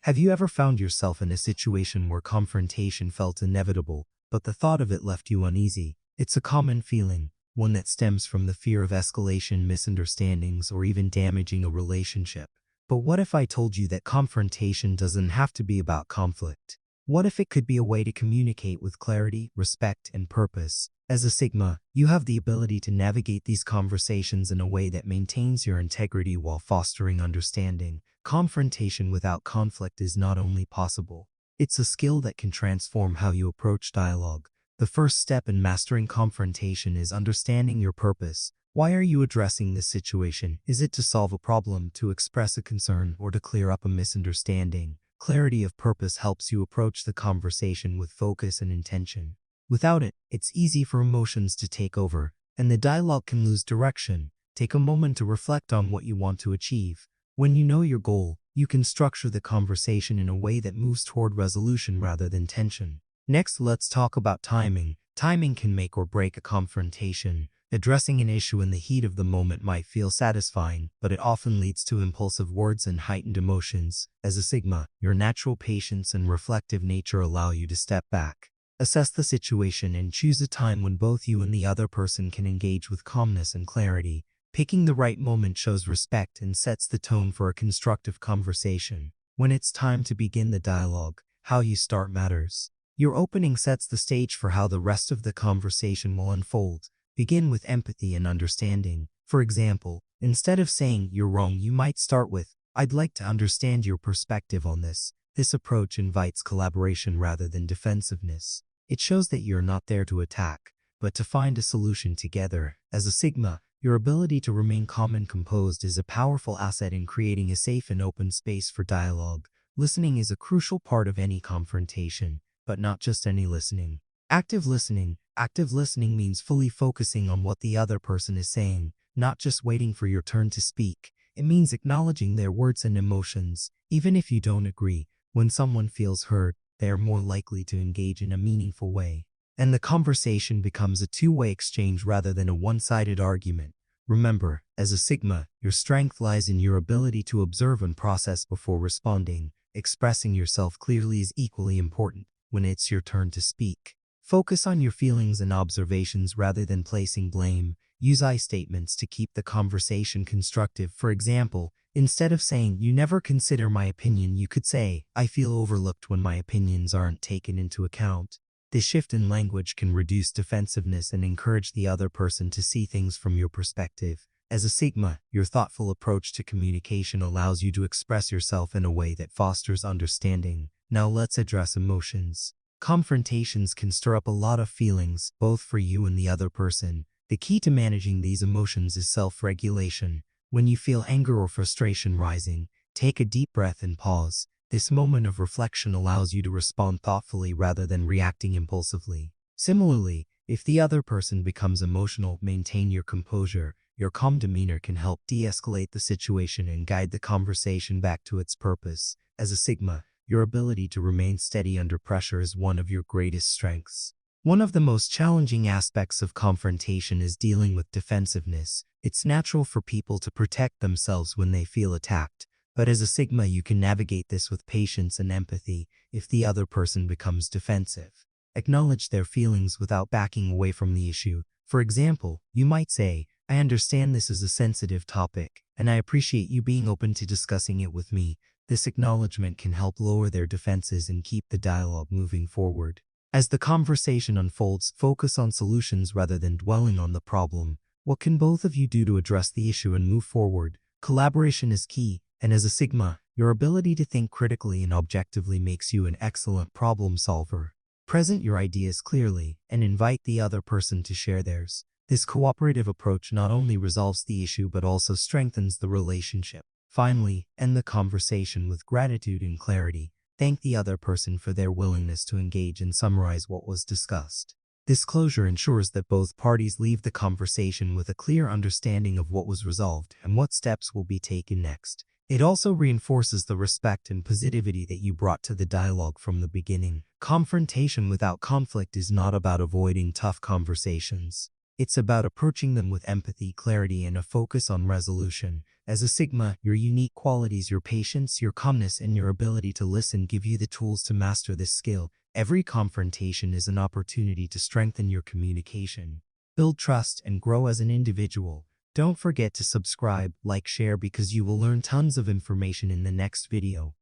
Have you ever found yourself in a situation where confrontation felt inevitable, but the thought of it left you uneasy? It's a common feeling, one that stems from the fear of escalation, misunderstandings, or even damaging a relationship. But what if I told you that confrontation doesn't have to be about conflict? What if it could be a way to communicate with clarity, respect, and purpose? As a Sigma, you have the ability to navigate these conversations in a way that maintains your integrity while fostering understanding. Confrontation without conflict is not only possible, it's a skill that can transform how you approach dialogue. The first step in mastering confrontation is understanding your purpose. Why are you addressing this situation? Is it to solve a problem, to express a concern, or to clear up a misunderstanding? Clarity of purpose helps you approach the conversation with focus and intention. Without it, it's easy for emotions to take over, and the dialogue can lose direction. Take a moment to reflect on what you want to achieve. When you know your goal, you can structure the conversation in a way that moves toward resolution rather than tension. Next, let's talk about timing. Timing can make or break a confrontation. Addressing an issue in the heat of the moment might feel satisfying, but it often leads to impulsive words and heightened emotions. As a Sigma, your natural patience and reflective nature allow you to step back, assess the situation, and choose a time when both you and the other person can engage with calmness and clarity. Picking the right moment shows respect and sets the tone for a constructive conversation. When it's time to begin the dialogue, how you start matters. Your opening sets the stage for how the rest of the conversation will unfold. Begin with empathy and understanding. For example, instead of saying "you're wrong," you might start with "I'd like to understand your perspective on this." This approach invites collaboration rather than defensiveness. It shows that you're not there to attack, but to find a solution together. As a Sigma, your ability to remain calm and composed is a powerful asset in creating a safe and open space for dialogue. Listening is a crucial part of any confrontation, but not just any listening. Active listening. Active listening means fully focusing on what the other person is saying, not just waiting for your turn to speak. It means acknowledging their words and emotions. Even if you don't agree, when someone feels heard, they are more likely to engage in a meaningful way, and the conversation becomes a two-way exchange rather than a one-sided argument. Remember, as a Sigma, your strength lies in your ability to observe and process before responding. Expressing yourself clearly is equally important when it's your turn to speak. Focus on your feelings and observations rather than placing blame. Use I statements to keep the conversation constructive. For example, instead of saying "you never consider my opinion," you could say "I feel overlooked when my opinions aren't taken into account." This shift in language can reduce defensiveness and encourage the other person to see things from your perspective. As a Sigma, your thoughtful approach to communication allows you to express yourself in a way that fosters understanding. Now let's address emotions. Confrontations can stir up a lot of feelings, both for you and the other person. The key to managing these emotions is self-regulation. When you feel anger or frustration rising, take a deep breath and pause. This moment of reflection allows you to respond thoughtfully rather than reacting impulsively. Similarly, if the other person becomes emotional, maintain your composure. Your calm demeanor can help de-escalate the situation and guide the conversation back to its purpose. As a Sigma, your ability to remain steady under pressure is one of your greatest strengths. One of the most challenging aspects of confrontation is dealing with defensiveness. It's natural for people to protect themselves when they feel attacked, but as a Sigma, you can navigate this with patience and empathy. If the other person becomes defensive, acknowledge their feelings without backing away from the issue. For example, you might say, "I understand this is a sensitive topic, and I appreciate you being open to discussing it with me." This acknowledgement can help lower their defenses and keep the dialogue moving forward. As the conversation unfolds, focus on solutions rather than dwelling on the problem. What can both of you do to address the issue and move forward? Collaboration is key, and as a Sigma, your ability to think critically and objectively makes you an excellent problem solver. Present your ideas clearly and invite the other person to share theirs. This cooperative approach not only resolves the issue but also strengthens the relationship. Finally, end the conversation with gratitude and clarity. Thank the other person for their willingness to engage and summarize what was discussed. This closure ensures that both parties leave the conversation with a clear understanding of what was resolved and what steps will be taken next. It also reinforces the respect and positivity that you brought to the dialogue from the beginning. Confrontation without conflict is not about avoiding tough conversations. It's about approaching them with empathy, clarity, and a focus on resolution. As a Sigma, your unique qualities, your patience, your calmness, and your ability to listen give you the tools to master this skill. Every confrontation is an opportunity to strengthen your communication, build trust, and grow as an individual. Don't forget to subscribe, like, share because you will learn tons of information in the next video.